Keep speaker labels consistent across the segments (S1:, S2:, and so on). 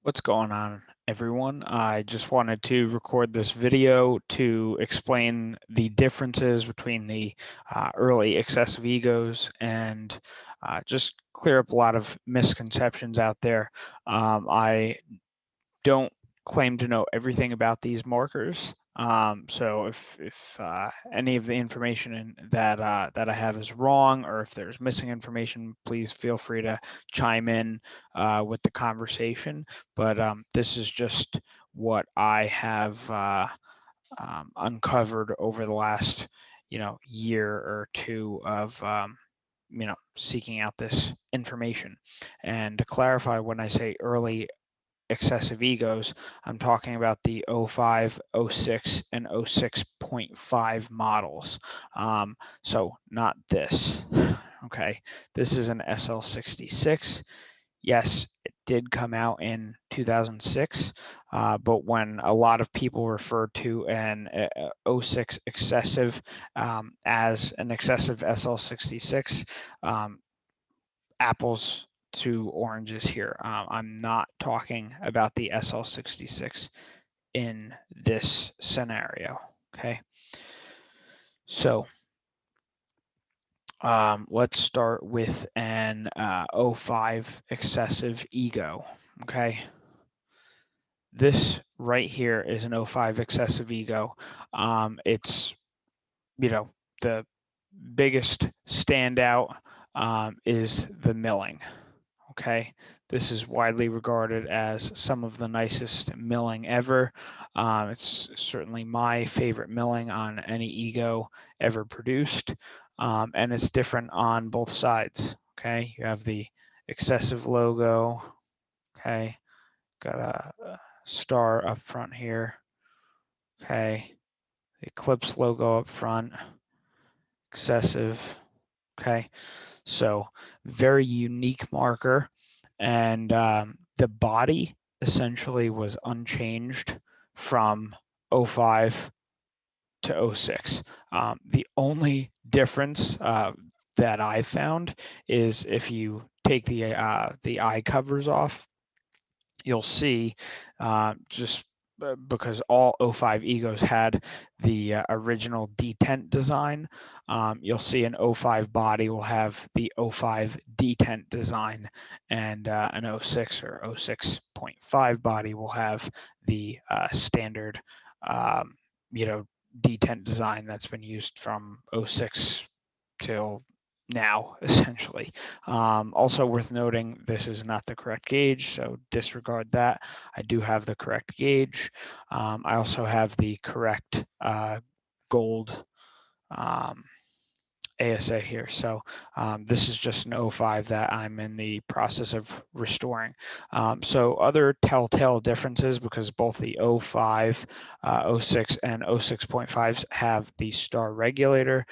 S1: What's going on, everyone? I just wanted to record this video to explain the differences between the early XSV Egos and just clear up a lot of misconceptions out there. I don't claim to know everything about these markers. So if any of the information that I have is wrong, or if there's missing information, please feel free to chime in with the conversation. But this is just what I have uncovered over the last year or two of seeking out this information. And to clarify, when I say early excessive egos, I'm talking about the 05, 06, and 06.5 models. So not this. Okay, this is an SL66. Yes, it did come out in 2006, but when a lot of people refer to an 06 excessive as an excessive SL66, apples to oranges here. I'm not talking about the SL66 in this scenario, okay? So let's start with an 05 excessive ego, okay? This right here is an 05 excessive ego. It's, the biggest standout is the milling. Okay, this is widely regarded as some of the nicest milling ever. It's certainly my favorite milling on any ego ever produced, and it's different on both sides. Okay, you have the excessive logo. Okay, got a star up front here. Okay, the Eclipse logo up front. Excessive. Okay, so very unique marker. And the body essentially was unchanged from 05 to 06. The only difference that I found is if you take the eye covers off, you'll see just because all 05 Egos had the original detent design, you'll see an 05 body will have the 05 detent design, and an 06 or 06.5 body will have the standard, detent design that's been used from 06 till now, essentially. Also worth noting, this is not the correct gauge, so disregard that. I do have the correct gauge. I also have the correct gold ASA here. So this is just an 05 that I'm in the process of restoring. So other telltale differences, because both the 05, 06, and 06.5s have the star regulator.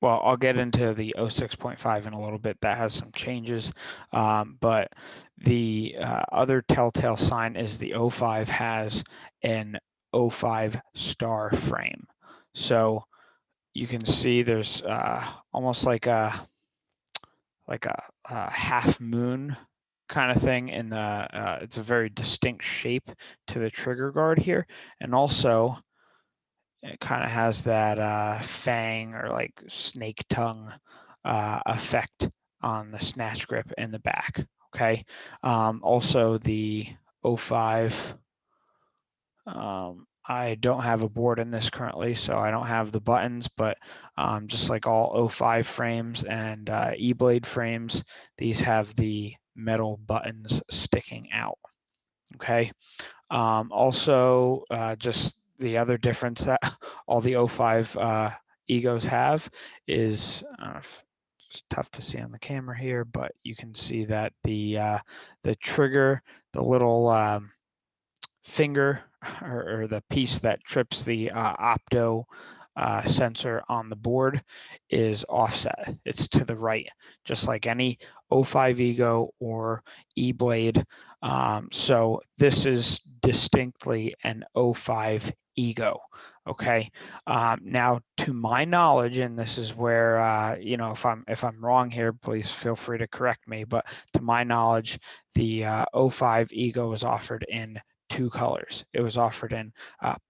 S1: Well, I'll get into the 06.5 in a little bit. That has some changes, but the other telltale sign is the 05 has an 05 star frame. So you can see there's almost like a half moon kind of thing in the. It's a very distinct shape to the trigger guard here, and also it kind of has that fang or like snake tongue effect on the snatch grip in the back. Okay. Also, the 05. I don't have a board in this currently, so I don't have the buttons, but just like all 05 frames and E-blade frames, these have the metal buttons sticking out. Okay. Also, just the other difference that all the 05 Egos have is, it's tough to see on the camera here, but you can see that the trigger, the little finger or the piece that trips the opto sensor on the board is offset. It's to the right, just like any 05 Ego or E-blade. So this is distinctly an 05 Ego. Okay. Now, to my knowledge, and this is where if I'm wrong here, please feel free to correct me. But to my knowledge, the 05 Ego was offered in two colors. It was offered in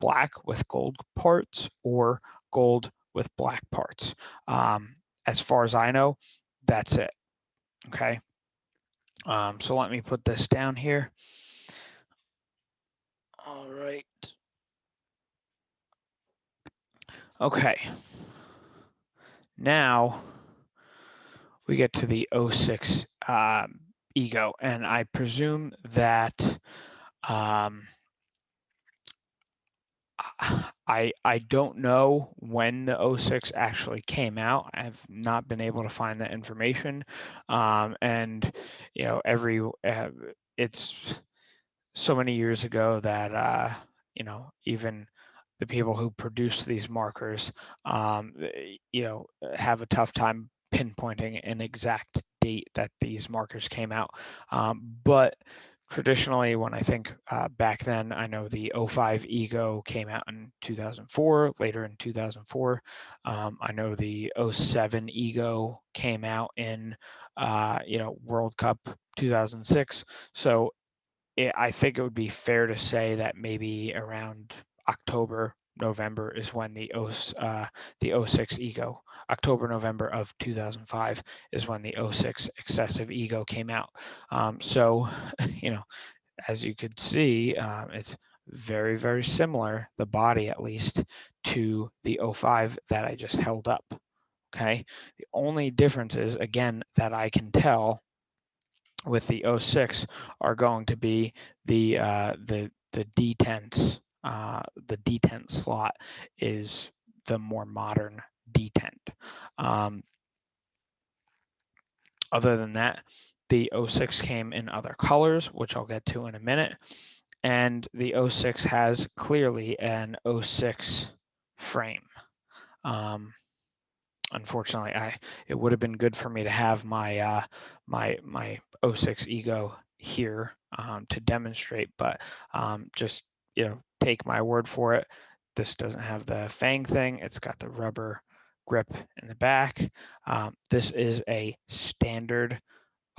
S1: black with gold parts or gold with black parts. As far as I know, that's it. Okay. So let me put this down here. All right. Okay. Now we get to the 06 Ego, and I presume that I don't know when the 06 actually came out. I've not been able to find that information, and it's so many years ago that even the people who produce these markers have a tough time pinpointing an exact date that these markers came out. But traditionally, when I think back then, I know the 05 Ego came out in 2004, later in 2004. I know the 07 Ego came out in World Cup 2006. So I think it would be fair to say that maybe around October, November is when the 06 Ego, October, November of 2005 is when the 06 XSV Ego came out. So, as you could see, it's very, very similar, the body at least, to the 05 that I just held up. Okay. The only difference is, again, that I can tell with the 06 are going to be the detents. The detent slot is the more modern detent. Other than that, the 06 came in other colors, which I'll get to in a minute. And the 06 has clearly an 06 frame. Unfortunately, it would have been good for me to have my my 06 Ego here to demonstrate, but just take my word for it. This doesn't have the fang thing. It's got the rubber grip in the back. This is a standard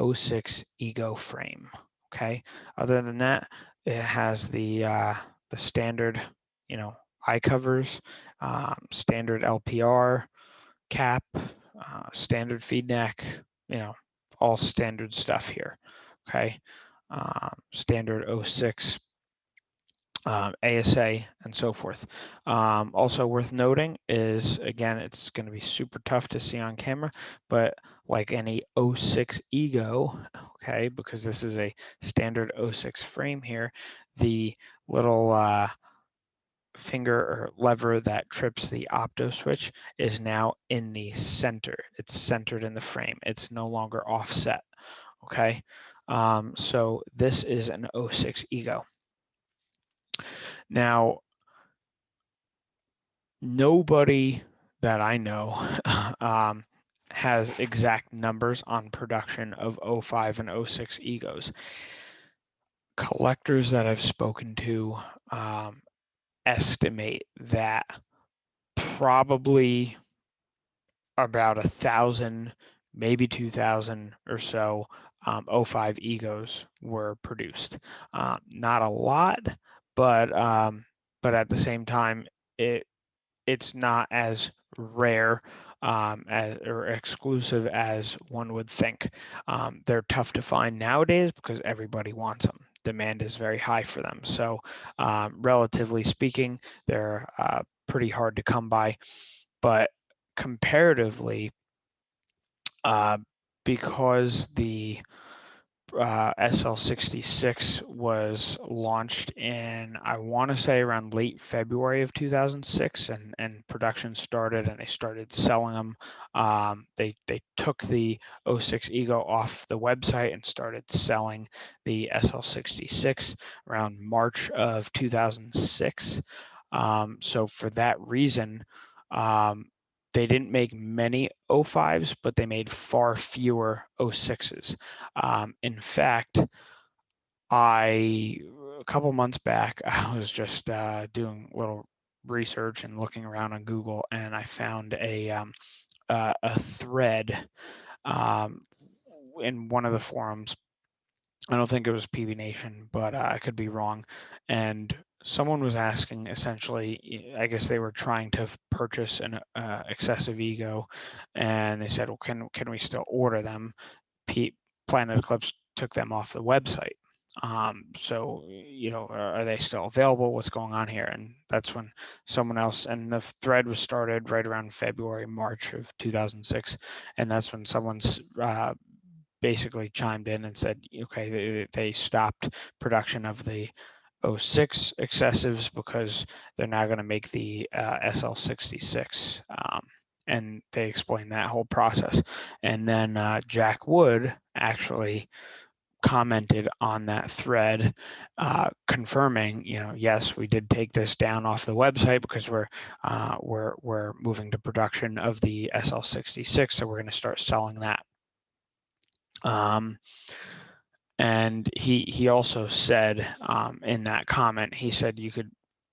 S1: 06 Ego frame. Okay. Other than that, it has the standard eye covers, standard LPR cap, standard feed neck, all standard stuff here. Okay. Standard 06 ASA and so forth. Also worth noting is, again, it's going to be super tough to see on camera, but like any 06 Ego, okay, because this is a standard 06 frame here, the little finger or lever that trips the opto switch is now in the center. It's centered in the frame. It's no longer offset. Okay. So this is an 06 Ego. Now, nobody that I know has exact numbers on production of 05 and 06 Egos. Collectors that I've spoken to estimate that probably about 1,000, maybe 2,000 or so 05 Egos were produced. Not a lot, but at the same time, it's not as rare or exclusive as one would think. They're tough to find nowadays because everybody wants them. Demand is very high for them. So relatively speaking, they're pretty hard to come by. But comparatively, because the SL66 was launched in, I want to say, around late February of 2006, and production started, and they started selling them. They took the 06 Ego off the website and started selling the SL66 around March of 2006. So for that reason, they didn't make many 05s, but they made far fewer 06s. In fact, a couple months back, I was just doing a little research and looking around on Google, and I found a thread in one of the forums. I don't think it was PB Nation, but I could be wrong. And someone was asking, essentially, I guess they were trying to purchase an XSV Ego, and they said, well, can we still order them? Planet Eclipse took them off the website. So, are they still available? What's going on here? And that's when someone else, and the thread was started right around February, March of 2006. And that's when someone's basically chimed in and said, okay, they stopped production of the 06 excessives because they're now going to make the SL66. And they explained that whole process. And then Jack Wood actually commented on that thread, confirming, yes, we did take this down off the website because we're moving to production of the SL66, so we're going to start selling that. And he also said in that comment, he said you could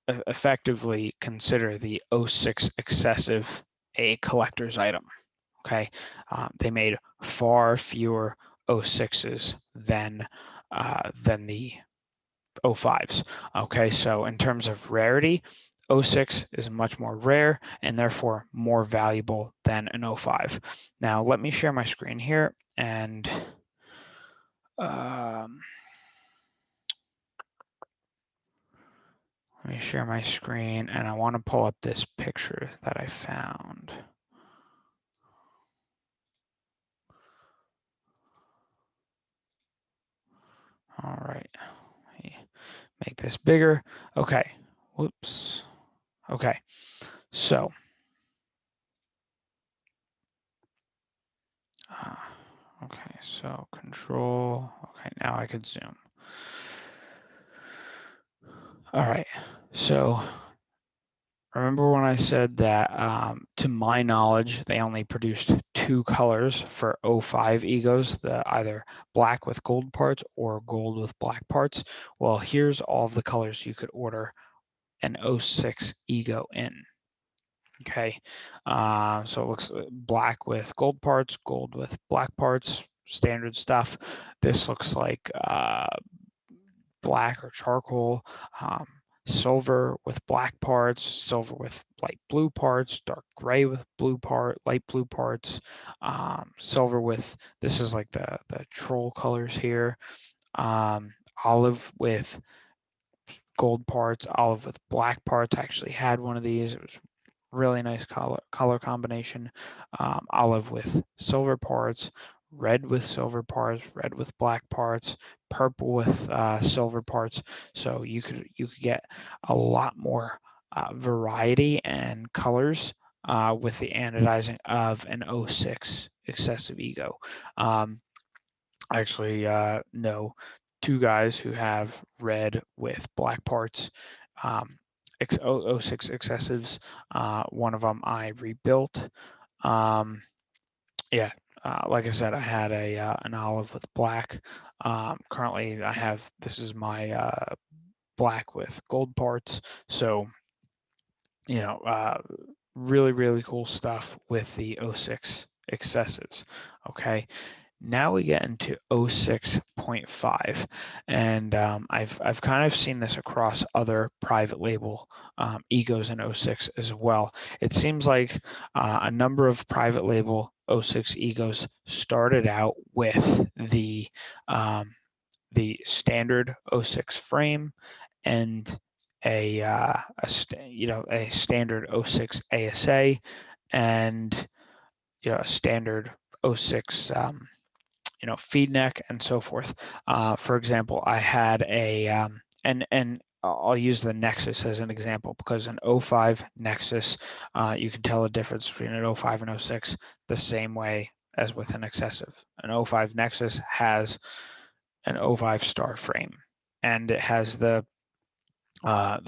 S1: effectively consider the 06 excessive a collector's item. Okay, they made far fewer 06s than the 05s. Okay, so in terms of rarity, 06 is much more rare and therefore more valuable than an 05. Now let me share my screen here, and let me share my screen, and I want to pull up this picture that I found. All right, let me make this bigger. Okay, whoops. Okay, so okay, so control. Okay, now I could zoom. All right, so remember when I said that, to my knowledge, they only produced 2 colors for 05 Egos, the either black with gold parts or gold with black parts? Well, here's all of the colors you could order an 06 Ego in. Okay, so it looks black with gold parts, gold with black parts, standard stuff. This looks like black or charcoal, silver with black parts, silver with light blue parts, dark gray with light blue parts, silver with, this is like the troll colors here, olive with gold parts, olive with black parts. I actually had one of these. It was really nice color combination. Olive with silver parts, red with silver parts, red with black parts, purple with silver parts. So you could get a lot more variety and colors with the anodizing of an 06 excessive ego. I actually know 2 guys who have red with black parts, 06 excessives. One of them I rebuilt. Yeah, like I said, I had an olive with black. Currently, this is my black with gold parts. So, really, really cool stuff with the 06 excessives. Okay. Now we get into 06.5, and I've kind of seen this across other private label Egos in 06 as well. It seems like a number of private label 06 Egos started out with the standard 06 frame and a standard 06 ASA and a standard 06 feed neck and so forth. For example, I had and I'll use the Nexus as an example because an 05 Nexus, you can tell the difference between an 05 and 06 the same way as with an excessive. An 05 Nexus has an 05 star frame, and it has the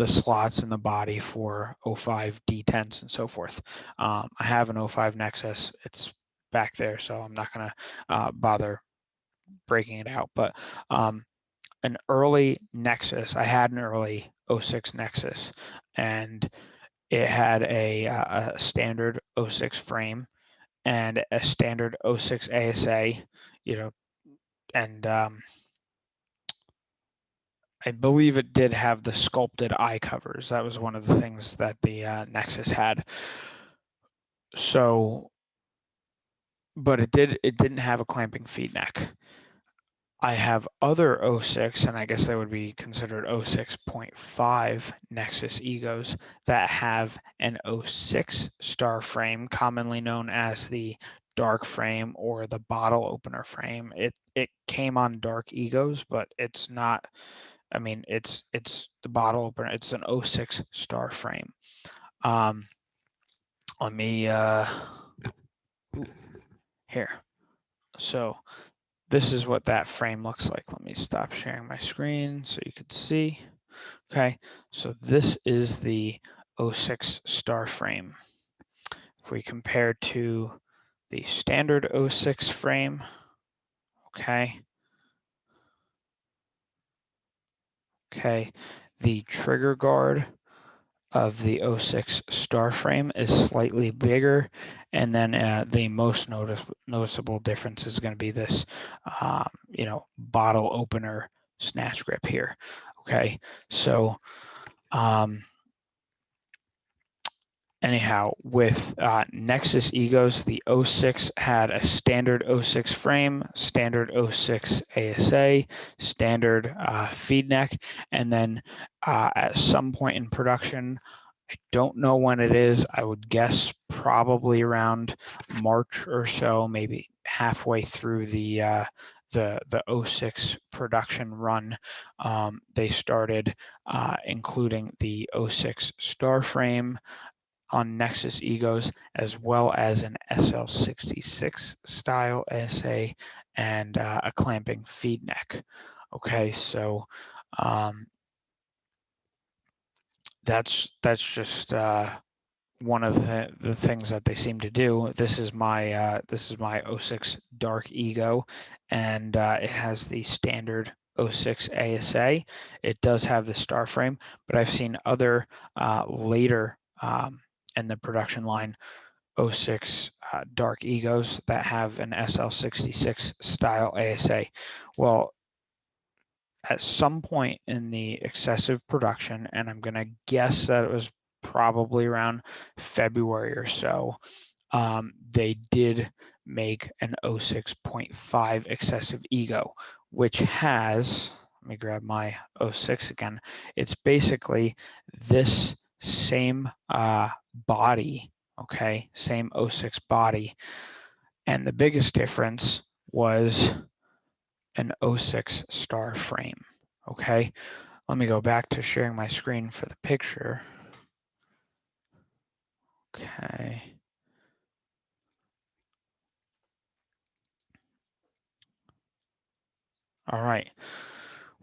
S1: slots in the body for 05 D10s and so forth. I have an 05 Nexus. It's back there, so I'm not going to bother breaking it out. But an early Nexus, I had an early 06 Nexus, and it had a standard 06 frame and a standard 06 ASA, and I believe it did have the sculpted eye covers. That was one of the things that the Nexus had. So, but it didn't have a clamping feed neck. I have other 06, and I guess they would be considered 06.5 Nexus Egos that have an 06 star frame, commonly known as the dark frame or the bottle opener frame. It came on dark Egos, but it's not. I mean, it's the bottle opener. It's an 06 star frame. Let me here. So this is what that frame looks like. Let me stop sharing my screen so you can see. Okay, so this is the 06 star frame. If we compare to the standard 06 frame, okay, the trigger guard of the 06 star frame is slightly bigger, and then the most noticeable difference is going to be this, bottle opener snatch grip here. Okay, so anyhow, with Nexus Egos, the 06 had a standard 06 frame, standard 06 ASA, standard feed neck, and then at some point in production, I don't know when it is, I would guess probably around March or so, maybe halfway through the 06 production run, they started including the 06 star frame on Nexus Egos, as well as an SL66 style ASA and a clamping feed neck. Okay, so that's just one of the things that they seem to do. This is my 06 Dark Ego, and it has the standard 06 ASA. It does have the star frame, but I've seen other later in the production line 06 Dark Egos that have an SL66 style ASA. Well, at some point in the excessive production, and I'm going to guess that it was probably around February or so, they did make an 06.5 excessive ego, which has, let me grab my 06 again, it's basically this same body, okay, same 06 body, and the biggest difference was an 06 star frame. Okay, let me go back to sharing my screen for the picture. Okay. All right.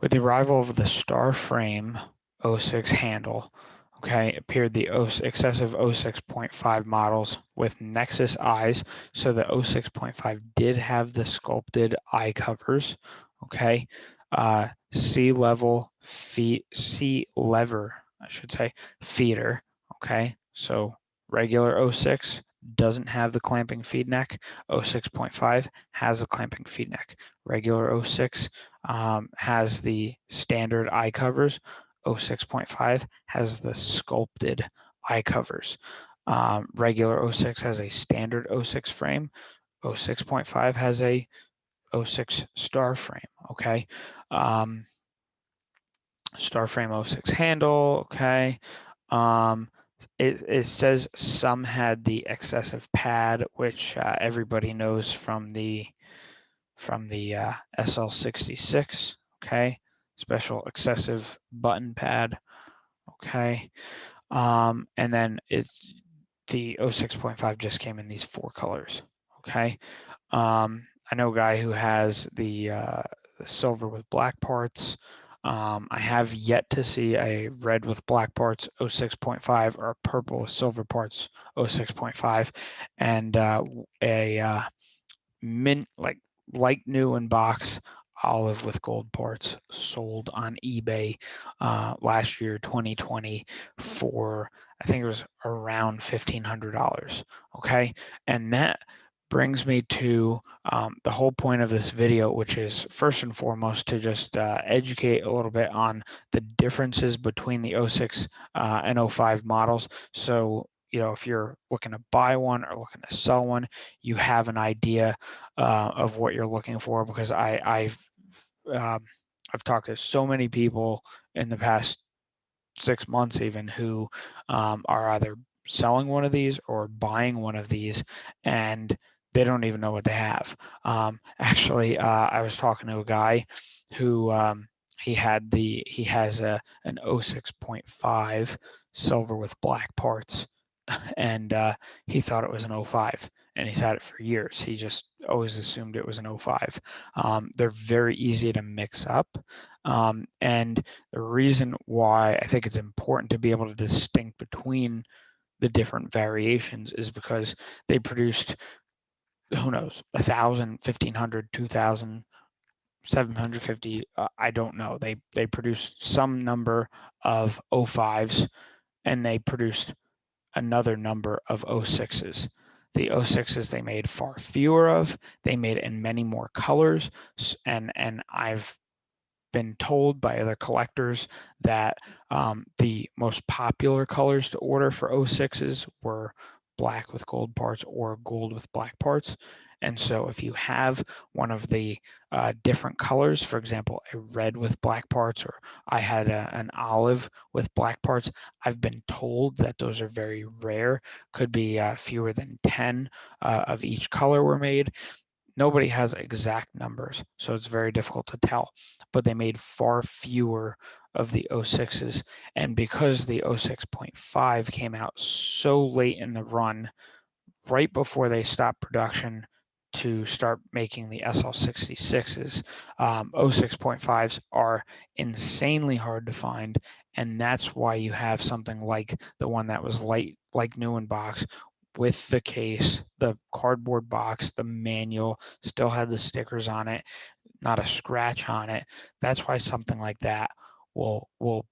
S1: With the arrival of the star frame 06 handle, okay, appeared the excessive 06.5 models with Nexus eyes. So the 06.5 did have the sculpted eye covers, okay. Sea lever, I should say, feeder, okay. So regular 06 doesn't have the clamping feed neck. 06.5 has a clamping feed neck. Regular 06 has the standard eye covers. 06.5 has the sculpted eye covers. Regular 06 has a standard 06 frame. 06.5 has a 06 star frame, okay? Star frame 06 handle, okay? It says some had the excessive pad, which everybody knows from the SL66, okay? Special excessive button pad, okay? And then it's the 06.5 just came in these 4 colors, okay? I know a guy who has the silver with black parts. I have yet to see a red with black parts 06.5 or a purple with silver parts 06.5, and a mint, like new in box olive with gold parts sold on eBay last year, 2020, for I think it was around $1,500. Okay, and that brings me to the whole point of this video, which is first and foremost to just educate a little bit on the differences between the '06 and '05 models. So, if you're looking to buy one or looking to sell one, you have an idea of what you're looking for, because um, I've talked to so many people in the past 6 months even who are either selling one of these or buying one of these, and they don't even know what they have. Actually, I was talking to a guy who he has an 06.5 silver with black parts, and he thought it was an '05, and he's had it for years. He just always assumed it was an '05. They're very easy to mix up, and the reason why I think it's important to be able to distinct between the different variations is because they produced, who knows, 1,000, 1,500, 2,000, 750. I don't know. They produced some number of '05s, and they produced another number of '06s. The '06s they made far fewer of. They made in many more colors, and I've been told by other collectors that the most popular colors to order for '06s were black with gold parts or gold with black parts. And so if you have one of the different colors, for example, a red with black parts, or I had an olive with black parts, I've been told that those are very rare, could be fewer than 10 of each color were made. Nobody has exact numbers, so it's very difficult to tell, but they made far fewer of the '06s, and because the '06.5 came out so late in the run, right before they stopped production to start making the SL66s, '06.5s are insanely hard to find, and that's why you have something like the one that was like new in box, with the case, the cardboard box, the manual, still had the stickers on it, not a scratch on it. That's why something like that will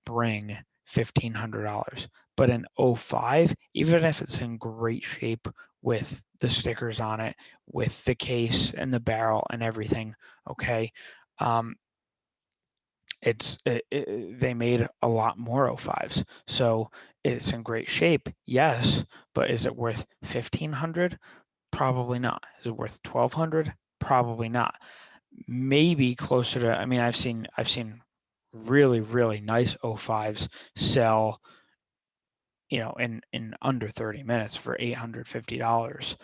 S1: bring $1,500. But in '05, even if it's in great shape with the stickers on it, with the case and the barrel and everything, okay, um, they made a lot more '05s. So it's in great shape, yes, but is it worth 1,500? Probably not. Is it worth 1,200? Probably not. Maybe closer to, I mean, I've seen really, really nice '05s sell, in under 30 minutes for $850.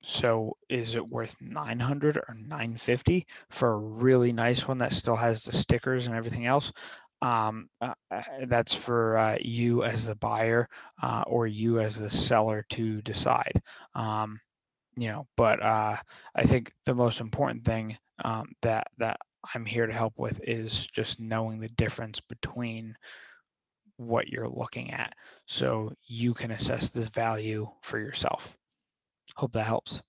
S1: So is it worth 900 or 950 for a really nice one that still has the stickers and everything else? That's for you as the buyer, or you as the seller to decide. But I think the most important thing that I'm here to help with is just knowing the difference between what you're looking at, so you can assess this value for yourself. Hope that helps.